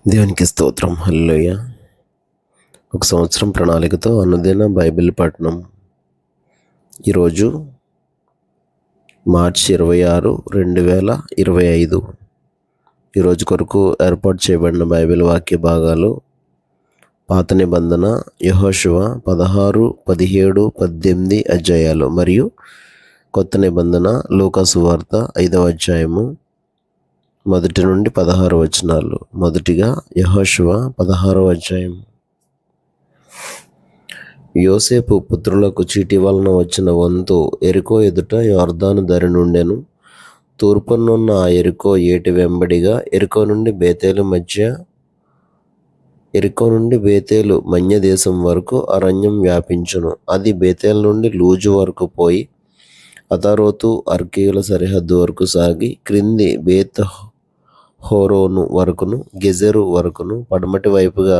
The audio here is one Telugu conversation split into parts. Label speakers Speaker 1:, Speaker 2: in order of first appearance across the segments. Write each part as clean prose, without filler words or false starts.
Speaker 1: దేవునికి స్తోత్రం. హల్లెలూయా. ఒక సంవత్సరం ప్రణాళికతో అనుదిన బైబిల్ పఠనం. ఈరోజు మార్చి 26, 2025. ఈరోజు కొరకు ఏర్పాటు చేయబడిన బైబిల్ వాక్య భాగాలు: పాత నిబంధన యెహోషువ 16, 17, 18 అధ్యాయాలు మరియు కొత్త నిబంధన లూకా సువార్త 5వ అధ్యాయము 1 నుండి 16 వచనాలు. మొదటిగా యెహోషువ 16వ అధ్యాయం. యోసేపు పుత్రులకు చీటి వలన వచ్చిన వంతు యెరికో ఎదుట యొర్దాను దరి నుండెను. తూర్పునున్న ఆ యెరికో ఏటి వెంబడిగా యెరికో నుండి బేతేలు మన్య దేశం వరకు అరణ్యం వ్యాపించును. అది బేతేలు నుండి లూజు వరకు పోయి అతారోతు అర్కీయుల సరిహద్దు వరకు సాగి క్రింది బేత్ హోరోను వరకును గెజెరు వరకును పడమటి వైపుగా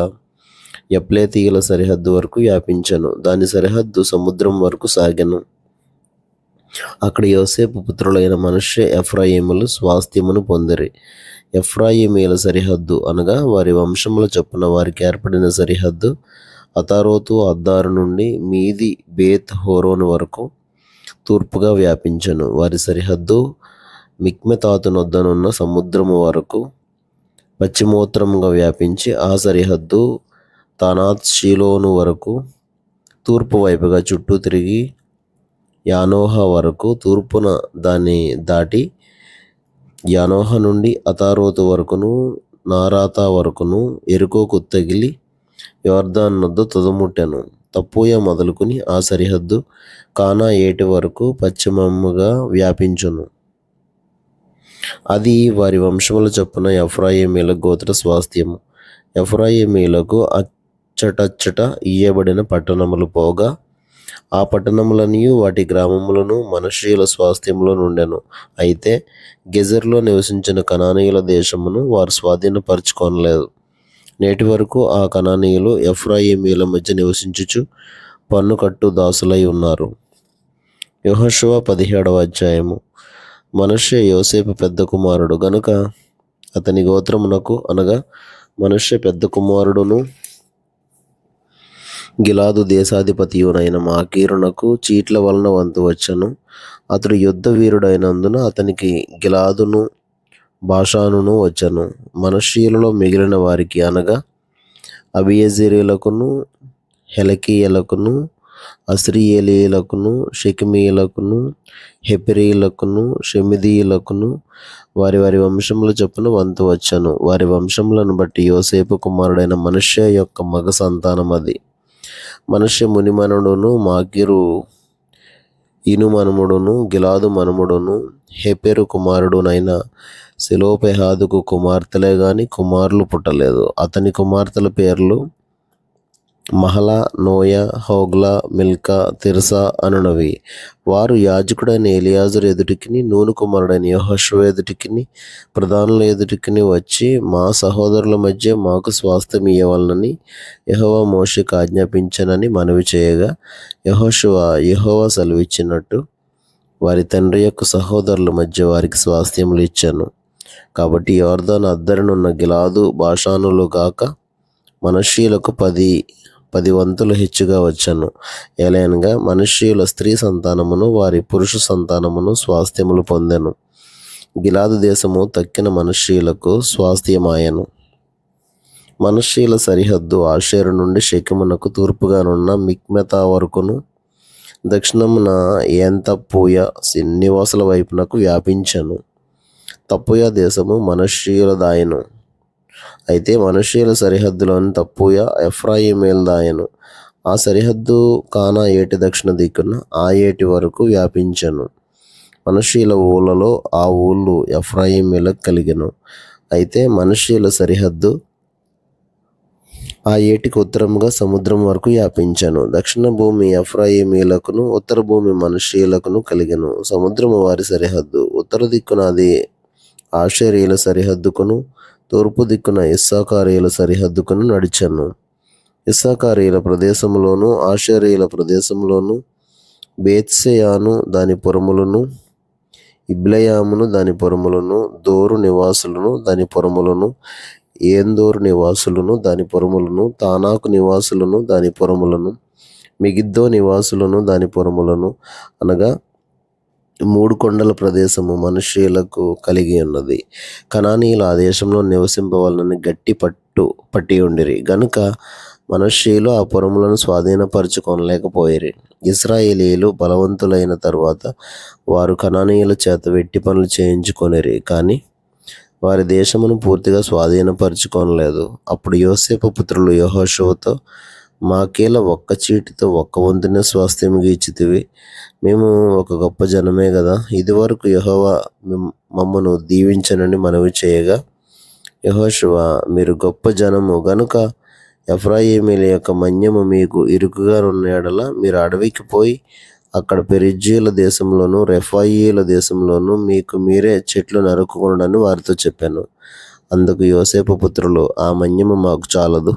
Speaker 1: యప్లేతీయుల సరిహద్దు వరకు వ్యాపించెను. దాని సరిహద్దు సముద్రం వరకు సాగెను. అక్కడ యోసేపు పుత్రులైన మనష్షే, ఎఫ్రాయిములు స్వాస్థ్యమును పొందిరి. ఎఫ్రాయిమీల సరిహద్దు అనగా వారి వంశముల చొప్పున వారికి ఏర్పడిన సరిహద్దు అతారోతు అద్దారు నుండి మీది బేత్ హోరోను వరకు తూర్పుగా వ్యాపించెను. వారి సరిహద్దు మిక్మెతాతు నొద్దనున్న సముద్రము వరకు పశ్చిమోత్తరముగా వ్యాపించి ఆ సరిహద్దు తానాత్ షీలోను వరకు తూర్పు వైపుగా చుట్టూ తిరిగి యానోహ వరకు తూర్పున దాన్ని దాటి యానోహ నుండి అతారోతు వరకును నారాతా వరకును యెరికోకు తగిలి యొర్దాను నొద్ద తుదముట్టెను. తప్పూయ మొదలుకుని ఆ సరిహద్దు కానా ఏటి వరకు పశ్చిమముగా వ్యాపించును. అది వారి వంశముల చొప్పున ఎఫ్రాయిమీల గోత్ర స్వాస్థ్యము. ఎఫ్రాయిమీలకు అచ్చటచ్చట ఇయ్యబడిన పట్టణములు పోగా ఆ పట్టణములనియు వాటి గ్రామములను మనష్షీయుల స్వాస్థ్యములో నుండెను. అయితే గెజెరులో నివసించిన కనానీయుల దేశమును వారు స్వాధీనపరచుకొనలేదు. నేటి వరకు ఆ కనానీయులు ఎఫ్రాయిమీల మధ్య నివసించుచు పన్నుకట్టు దాసులై ఉన్నారు. యెహోషువ 17వ అధ్యాయము. మనష్షే యోసేపు పెద్ద కుమారుడు గనుక అతని గోత్రమునకు అనగా మనష్షే పెద్ద కుమారుడును గిలాదు దేశాధిపతియునైన మాకీరునకు చీట్ల వలన వంతు వచ్చెను. అతడు యుద్ధ వీరుడైనందున అతనికి గిలాదును బాషానును వచ్చెను. మనష్షీయులలో మిగిలిన వారికి అనగా అబియెజెరీయులకును హెలకీయులకును అస్రీయేలీయులకును షెకెమీయులకును హెపెరీయులకును షెమిదీయులకును వారి వారి వంశముల చొప్పున వంతు వచ్చెను. వారి వంశములను బట్టి యోసేపు కుమారుడైన మనష్షే యొక్క మగ సంతానం అది. మనష్షే మునిమనుడును మాకీరు ఇను మనుమడును గిలాదు మనుమడును హెపెరు కుమారుడునైన సెలోపెహాదుకు కుమార్తెలే గాని కుమారులు పుట్టలేదు. అతని కుమార్తెల పేర్లు Mahlah, Noah, Hoglah, Milcah, Tirzah అనునవి. వారు యాజకుడైన ఎలియాజరు ఎదుటికిని నూను కుమారుడైన యెహోషువ ఎదుటికిని ప్రధానుల ఎదుటికిని వచ్చి మా సహోదరుల మధ్య మాకు స్వాస్థ్యం ఇయ్యవలనని యెహోవా మోషేకు ఆజ్ఞాపించెనని మనవి చేయగా యెహోషువ యెహోవా సెలవిచ్చినట్టు వారి తండ్రి యొక్క సహోదరుల మధ్య వారికి స్వాస్థ్యములు ఇచ్చాను. కాబట్టి యొర్దాను అద్దరినున్న గిలాదు బాషానులు గాక మనష్షీయులకు 10 వంతులు హెచ్చుగా వచ్చెను. ఏలయనగా మనష్షీయుల స్త్రీ సంతానమును వారి పురుష సంతానమును స్వాస్థ్యములు పొందెను. గిలాదు దేశము తక్కిన మనష్షీయులకు స్వాస్థ్యమాయెను. మనష్షీయుల సరిహద్దు ఆషేరు నుండి షెకెమునకు తూర్పుగానున్న మిక్మెతా వరకును దక్షిణమున ఏన్ తప్పూయ నివాసుల వైపునకు వ్యాపించెను. తప్పూయ దేశము మనష్షీయుల దాయెను. అయితే మనష్షీయుల సరిహద్దులోని తప్పూయ ఎఫ్రాయిమీల దాయెను. ఆ సరిహద్దు కానా ఏటి దక్షిణ దిక్కున ఆ ఏటి వరకు వ్యాపించెను. మనష్షీయుల ఊళ్ళలో ఆ ఊళ్ళు ఎఫ్రాయిమీలకు కలిగెను. అయితే మనష్షీయుల సరిహద్దు ఆ ఏటికి ఉత్తరముగా సముద్రం వరకు వ్యాపించెను. దక్షిణ భూమి ఎఫ్రాయిమీలకును ఉత్తర భూమి మనష్షీయులకును కలిగెను. సముద్రము వారి సరిహద్దు. ఉత్తర దిక్కున అది ఆషేరీయుల సరిహద్దుకును తూర్పు దిక్కున ఇస్సాకారీయుల సరిహద్దుకును నడిచెను. ఇస్సాకారీయుల ప్రదేశములోను ఆషేరీయుల ప్రదేశములోను బేత్షెయాను దాని పురములను ఇబ్లెయామును దాని పురములను దోరు నివాసులను దాని పురములను ఏందోరు నివాసులను దాని పురములను, తానాకు నివాసులను దాని పురములను, మిగిద్దో నివాసులను దాని పురములను, అనగా 3 కొండల ప్రదేశము మనుష్యులకు కలిగి ఉన్నది. కనానీయులు ఆ దేశంలో నివసింపవలనని గట్టి పట్టి ఉండిరి గనుక మనుష్యులు ఆ పురములను స్వాధీనపరచుకొనలేకపోయిరి. ఇశ్రాయేలీయులు బలవంతులైన తరువాత వారు కనానీయుల చేత వెట్టి పనులు చేయించుకొనిరి, కానీ వారి దేశమును పూర్తిగా స్వాధీనపరచుకొనలేదు. అప్పుడు యోసేపు పుత్రులు యెహోషువతో, మాకేల ఒక్క చీటితో ఒక్క వంతునే స్వాస్థ్యముగా ఇచ్చితివి, మేము ఒక గొప్ప జనమే గదా. ఇదివరకు యెహోవా మమ్మను దీవించనని మనవి చేయగా, యెహోషువ, మీరు గొప్ప జనము గనుక ఎఫ్రాయిమీల యొక్క మన్యము మీకు ఇరుకుగా ఉన్న యెడల మీరు అడవికి పోయి అక్కడ పెరిజ్జీయుల దేశంలోను రెఫాయీయుల దేశంలోను మీకు మీరే చెట్లు నరుకుకొనుడని వారితో చెప్పాను. అందుకు యోసేపు పుత్రులు, ఆ మన్యము మాకు చాలదు,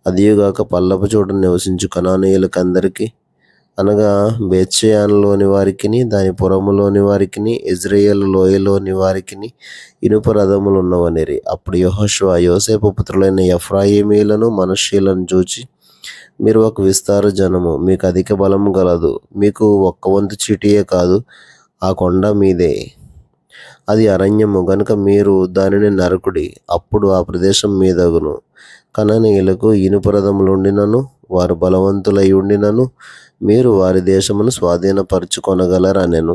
Speaker 1: అదియుగాక పల్లపు చోట నివసించు కనానీయులకందరికీ, అనగా బేత్షెయానులోని వారికిని దాని పురములోని వారికిని యెజ్రెయేలు లోయలోని వారికిని ఇనుప రథములున్నవనిరి. అప్పుడు యెహోషువ యోసేపు పుత్రులైన ఎఫ్రాయిమీలను మనష్షీలను చూచి, మీరు ఒక విస్తార జనము, మీకు అధిక బలము గలదు, మీకు ఒక్క వంతు చీటియే కాదు, ఆ కొండ మీదే, అది అరణ్యము గనుక మీరు దానిని నరకుడి, అప్పుడు ఆ ప్రదేశం మీదగును. కనానీయులకు ఇనుప రథములుండినను వారు బలవంతులై ఉండినను మీరు వారి దేశమును స్వాధీనపరచుకొనగలరనెను.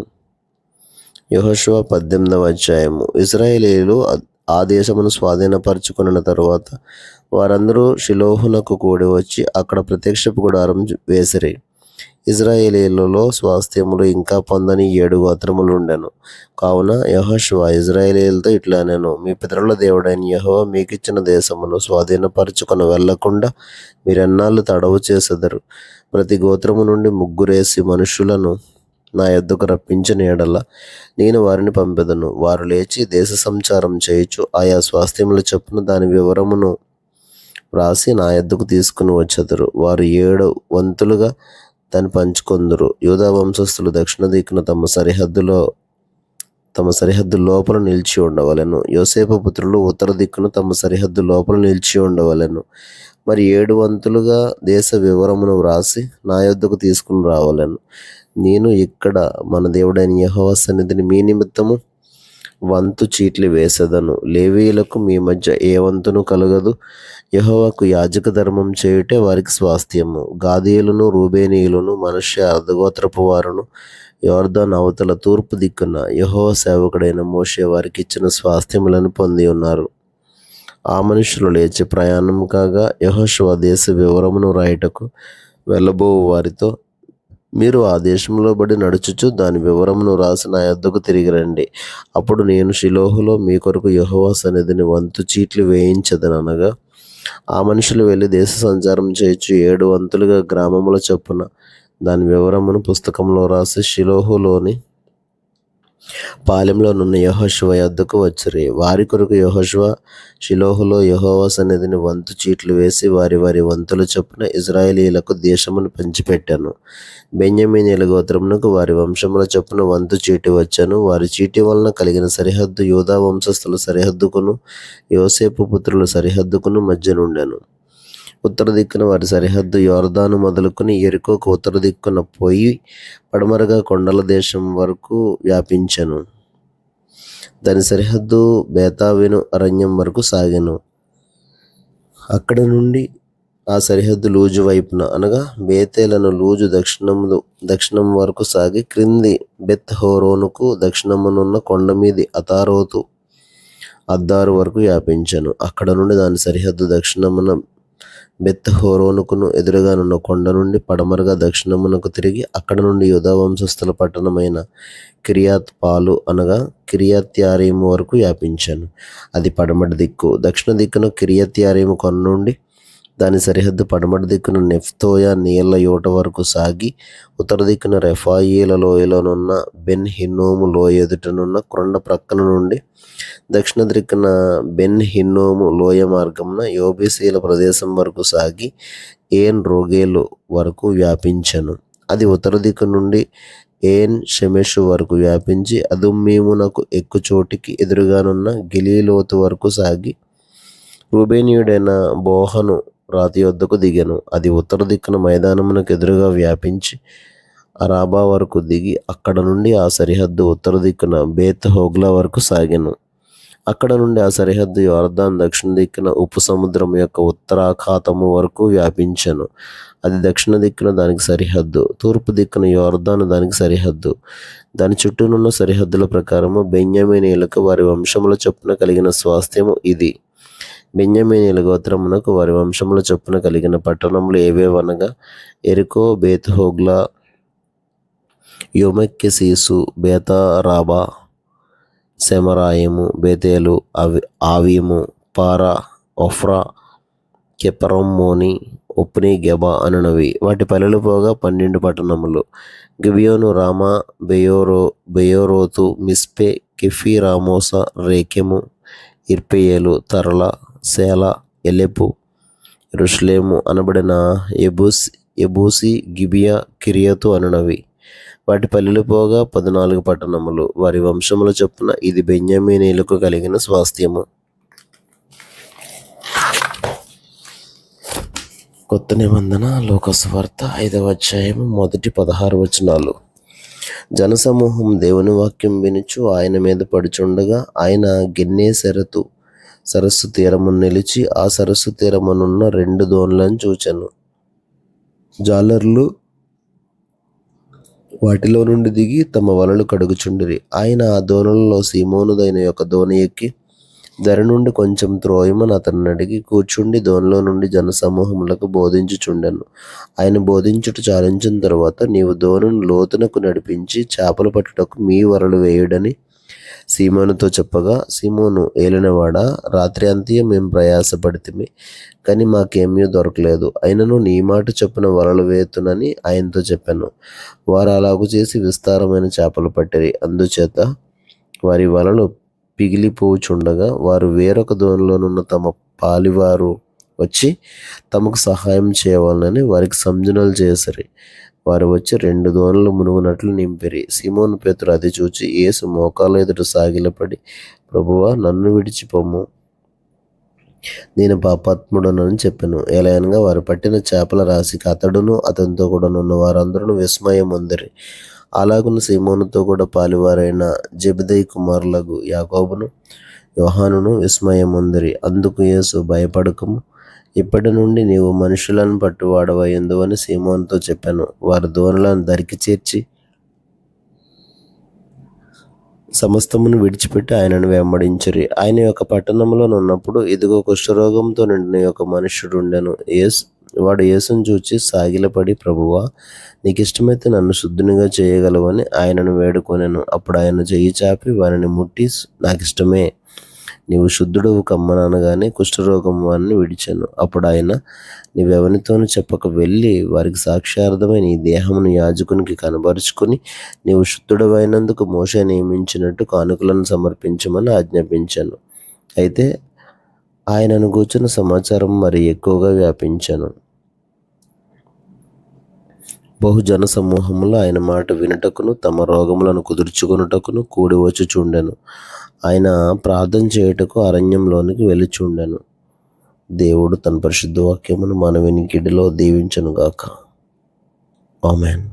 Speaker 1: యెహోషువ 18వ అధ్యాయము. ఇశ్రాయేలీయులు ఆ దేశమును స్వాధీనపరచుకొనిన తరువాత వారందరూ షిలోహునకు కూడి వచ్చి అక్కడ ప్రత్యక్షపు గుడారం వేసిరి. ఇశ్రాయేలీయులలో స్వాస్థ్యములు ఇంకా పొందని 7 గోత్రములుండెను. కావున యెహోషువ ఇశ్రాయేలీయులతో ఇట్లా అనెను, మీ పితరుల దేవుడైన యెహోవా మీకిచ్చిన దేశమును స్వాధీనపరచుకొని వెళ్లకుండా మీరెన్నాళ్ళు తడవు చేసెదరు? ప్రతి గోత్రము నుండి 3 మనుషులను నా యొద్దకు రప్పించిన యెడల నేను వారిని పంపెదను. వారు లేచి దేశ సంచారం చేయుచు ఆయా స్వాస్థ్యముల చొప్పున దాని వివరమును వ్రాసి నా యొద్దకు తీసుకుని వచ్చెదరు. వారు 7 వంతులుగా దాన్ని పంచుకొందురు. యూదా వంశస్థులు దక్షిణ దిక్కున తమ సరిహద్దు లోపల నిలిచి ఉండవలెను. యోసేపు పుత్రులు ఉత్తర దిక్కున తమ సరిహద్దు లోపల నిలిచి ఉండవలెను. మరి 7 వంతులుగా దేశ వివరమును వ్రాసి నా యొద్దకు తీసుకుని రావలెను. నేను ఇక్కడ మన దేవుడైన యెహోవా సన్నిధిని మీ నిమిత్తము వంతు చీట్లు వేసెదను. లేవీయులకు మీ మధ్య ఏ వంతును కలగదు. యెహోవాకు యాజక ధర్మం చేయుటే వారికి స్వాస్థ్యము. గాదీయులను రూబేనీయులను మనష్షే అర్ధగోత్రపు వారును యొర్దాను అవతల తూర్పు దిక్కున యెహోవా సేవకుడైన మోషే వారికి ఇచ్చిన స్వాస్థ్యములను పొంది ఉన్నారు. ఆ మనుషులు లేచి ప్రయాణం కాగా యెహోషువ దేశ వివరమును రాయుటకు వెళ్ళబోవు వారితో, మీరు ఆ దేశంలో బడి నడుచుచు దాని వివరమును రాసి నా యొద్దకు తిరిగి రండి. అప్పుడు నేను షిలోహులో మీ కొరకు యెహోవా సన్నిధిని వంతు చీట్లు వేయించదనగా, ఆ మనుషులు వెళ్ళి దేశ సంచారం చేయుచు 7 వంతులుగా గ్రామముల చొప్పున దాని వివరమును పుస్తకంలో రాసి షిలోహులోని పాలెంలోనున్న యెహోషువ యొద్దకు వచ్చిరి. వారి కొరకు యెహోషువ షిలోహులో యెహోవా సన్నిధిని వంతు చీట్లు వేసి వారి వంతుల చొప్పున ఇశ్రాయేలీయులకు దేశమును పంచిపెట్టాను. బెన్యామీనీయుల గోత్రమునకు వారి వంశముల చొప్పున వంతు చీటి వచ్చాను. వారి చీటి వలన కలిగిన సరిహద్దు యూదా వంశస్థుల సరిహద్దుకును యోసేపు పుత్రుల సరిహద్దుకును మధ్య నుండెను. ఉత్తర దిక్కున వారి సరిహద్దు యొర్దాను మొదలుకొని యెరికోకు ఉత్తర దిక్కున పోయి పడమరగా కొండల దేశం వరకు వ్యాపించెను. దాని సరిహద్దు బేతావెను అరణ్యం వరకు సాగెను. అక్కడ నుండి ఆ సరిహద్దు లూజు వైపున, అనగా బేతేలను లూజు దక్షిణం వరకు సాగి క్రింది బెత్ హోరోనుకు దక్షిణమునున్న కొండ మీది అతారోతు అద్దారు వరకు వ్యాపించెను. అక్కడ నుండి దాని సరిహద్దు దక్షిణమున బెత్ హోరోనుకును ఎదురుగానున్న కొండ నుండి పడమరగా దక్షిణమునకు తిరిగి అక్కడ నుండి యూదా వంశస్థుల పట్టణమైన కిర్యాత్ పాలు, అనగా కిర్యత్యారీము వరకు వ్యాపించాను. అది పడమటి దిక్కు. దక్షిణ దిక్కున కిర్యత్యారీము కొన నుండి దాని సరిహద్దు పడమటి దిక్కున నెఫ్తోయ నీళ్ల యోట వరకు సాగి ఉత్తర దిక్కున రెఫాయీల లోయలోనున్న బెన్ హిన్నోము లోయ ఎదుటనున్న కొండ ప్రక్కన నుండి దక్షిణ దిక్కున బెన్ హిన్నోము లోయ మార్గమున యోబీసీల ప్రదేశం వరకు సాగి ఏన్ రోగేలు వరకు వ్యాపించెను. అది ఉత్తర దిక్కు నుండి ఏన్ షెమెషు వరకు వ్యాపించి అదుమ్మీమునకు ఎక్కుచోటికి ఎదురుగానున్న గిలీలోతు వరకు సాగి రూబేనీయుడైన బోహను రాతి వద్దకు దిగెను. అది ఉత్తర దిక్కున మైదానమునకు ఎదురుగా వ్యాపించి అరాబా వరకు దిగి అక్కడ నుండి ఆ సరిహద్దు ఉత్తర దిక్కున బేత్ హోగ్లా వరకు సాగెను. అక్కడ నుండి ఆ సరిహద్దు యోర్దాను దక్షిణ దిక్కున ఉప్పు సముద్రం యొక్క ఉత్తరాఖాతము వరకు వ్యాపించెను. అది దక్షిణ దిక్కున దానికి సరిహద్దు, తూర్పు దిక్కున యోర్దాను దానికి సరిహద్దు. దాని చుట్టూనున్న సరిహద్దుల ప్రకారము బెన్యామీనీయులకు వారి వంశముల చొప్పున కలిగిన స్వాస్థ్యము ఇది. బెన్యామీనీయుల గోత్రమునకు వారి వంశముల చొప్పున కలిగిన పట్టణములు ఏవేవనగా ఎరికో, బేత్ హోగ్లా, యొమెక్కెసీసు, బేతారాబా, సెమరాయిము, బేతేలు, ఆవీము, పారా, ఒఫ్రా, కెపరమ్మోని, ఒప్ని, గెబ అనునవి. వాటి పల్లెలు పోగా 12 పట్టణములు. గిబియోను, రామా, బెయోరోతు, మిస్పే, కెఫీరామోసా, రేకెము, ఇర్పెయేలు, తర్ల, సేల, ఎలెపు, యెరూషలేము అనబడిన యెబూసి, గిబియా, కిరియతు అనునవి. వాటి పల్లెలు పోగా 14 పట్టణములు. వారి వంశముల చొప్పున ఇది బెన్యామీనీయులకు కలిగిన స్వాస్థ్యము. కొత్త నిబంధన లూకాసువార్త 5వ అధ్యాయము 1-16 వచనాలు. జనసమూహం దేవుని వాక్యం వినుచు ఆయన మీద పడుచుండగా ఆయన గెన్నేసరెతు సరస్సు తీరమును నిలిచి ఆ సరస్సు తీరమునున్న 2 దోణులను చూచెను. జాలర్లు వాటిలో నుండి దిగి తమ వలలు కడుగుచుండిరి. ఆయన ఆ దోణులలో సీమోనుదైన యొక్క దోణి ఎక్కి ధర నుండి కొంచెం త్రోయమని అతన్ని అడిగి కూర్చుండి దోణిలో నుండి జనసమూహములకు బోధించుచుండెను. ఆయన బోధించుట చాలించిన తరువాత, నీవు దోణిని లోతునకు నడిపించి చేపలు పట్టుటకు మీ వలలు వేయుడని సీమోనుతో చెప్పగా, సీమోను, ఏలినవాడా, రాత్రి అంతయు మేము ప్రయాసపడితిమి, కానీ మాకేమీ దొరకలేదు. అయినను నీ మాట చొప్పున వలలు వేతునని ఆయనతో చెప్పాను. వారు అలాగు చేసి విస్తారమైన చేపలు పట్టిరి. అందుచేత వారి వలలు పిగిలిపోచుండగా వారు వేరొక దోణిలోనున్న తమ పాలివారు వచ్చి తమకు సహాయం చేయవాలని వారికి సంజ్ఞలు చేసిరి. వారు వచ్చి 2 దోణులు మునుగునట్లు నింపిరి. సీమోను పేతురు అది చూచి యేసు మోకాళ్ళ ఎదుట సాగిలపడి, ప్రభువా, నన్ను విడిచిపొమ్ము, నేను పాపాత్ముడనని చెప్పెను. ఎలాగనగా వారు పట్టిన చేపల రాశికి అతడును అతనితో కూడా ఉన్న వారందరూ విస్మయం పొందిరి. అలాగున్న సీమోనుతో కూడా పాలివారైన జెబెదయి కుమారులకు యాకోబును, యోహానును విస్మయం పొందిరి. అందుకు యేసు, భయపడకము, ఇప్పటి నుండి నీవు మనుషులను పట్టువాడవయ్యుందువని సీమోనుతో చెప్పాను. వారు దోణులను దరికి చేర్చి సమస్తమును విడిచిపెట్టి ఆయనను వెంబడించిరి. ఆయన యొక్క పట్టణంలో ఉన్నప్పుడు ఇదిగో కుష్ఠరోగంతో నిండిన ఒక మనుష్యుడు ఉండెను. వాడు యేసును చూచి సాగిలపడి, ప్రభువా, నీకు ఇష్టమైతే నన్ను శుద్ధునిగా చేయగలవని ఆయనను వేడుకొనెను. అప్పుడు ఆయన చెయ్యి చాపి వారిని ముట్టి, నాకిష్టమే, నీవు శుద్ధుడవు కమ్మననగానే కుష్ఠరోగం వారిని విడిచెను. అప్పుడు ఆయన, నీవెవనితోనూ చెప్పక వెళ్ళి వారికి సాక్ష్యార్థమై నీ దేహమును యాజకునికి కనబరుచుకుని నీవు శుద్ధుడవైనందుకు మోషే నియమించినట్టు కానుకలను సమర్పించమని ఆజ్ఞాపించాను. అయితే ఆయనను గూర్చిన సమాచారం మరి ఎక్కువగా వ్యాపించాను. బహుజన సమూహములు ఆయన మాట వినుటకును తమ రోగములను కుదుర్చుకొనుటకును కూడి వచ్చుచుండెను. ఆయన ప్రార్థన చేయుటకు అరణ్యంలోనికి వెళ్ళుచుండెను. దేవుడు తన పరిశుద్ధ వాక్యమును మన వినికిడిలో దీవించునుగాక. ఆమేన్.